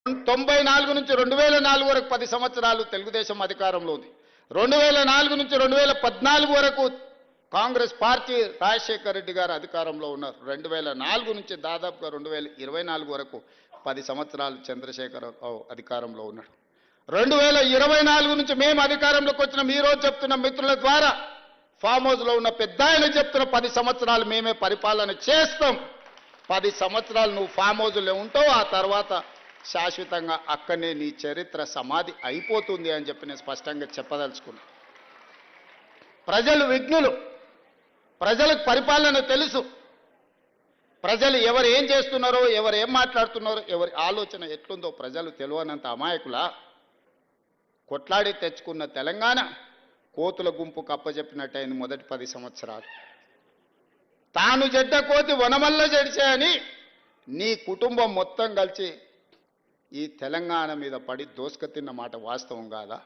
94 నుంచి 2004 వరకు 10 సంవత్సరాలు తెలుగుదేశం అధికారంలో ఉంది. 2004 నుంచి 2014 వరకు కాంగ్రెస్ పార్టీ రాజశేఖర్ రెడ్డి గారు అధికారంలో ఉన్నారు. 2004 నుంచి దాదాపుగా 2024 వరకు 10 సంవత్సరాలు చంద్రశేఖరరావు అధికారంలో ఉన్నాడు. 2024 నుంచి మేము అధికారంలోకి వచ్చిన ఈ రోజు చెప్తున్న మిత్రుల ద్వారా ఫామ్ హౌస్లో ఉన్న పెద్ద ఆయన చెప్తున్న 10 సంవత్సరాలు మేమే పరిపాలన చేస్తాం. 10 సంవత్సరాలు నువ్వు ఫామ్ హౌస్లో ఉంటావు, ఆ తర్వాత శాశ్వతంగా అక్కడనే నీ చరిత్ర సమాధి అయిపోతుంది అని చెప్పి నేను స్పష్టంగా చెప్పదలుచుకున్నా. ప్రజలు విఘ్నులు, ప్రజలకు పరిపాలన తెలుసు. ప్రజలు ఎవరు ఏం చేస్తున్నారో, ఎవరు ఏం మాట్లాడుతున్నారో, ఎవరి ఆలోచన ఎట్లుందో ప్రజలు తెలియనంత అమాయకులా. కొట్లాడి తెచ్చుకున్న తెలంగాణ కోతుల గుంపు కప్పచెప్పినట్టయింది మొదటి 10 సంవత్సరాలు. తాను చెడ్డ కోతి వనమల్ల జడిచే అని నీ కుటుంబం మొత్తం కలిసి ఈ తెలంగాణ మీద పడి దోసుక తిన్న మాట వాస్తవం కాదా?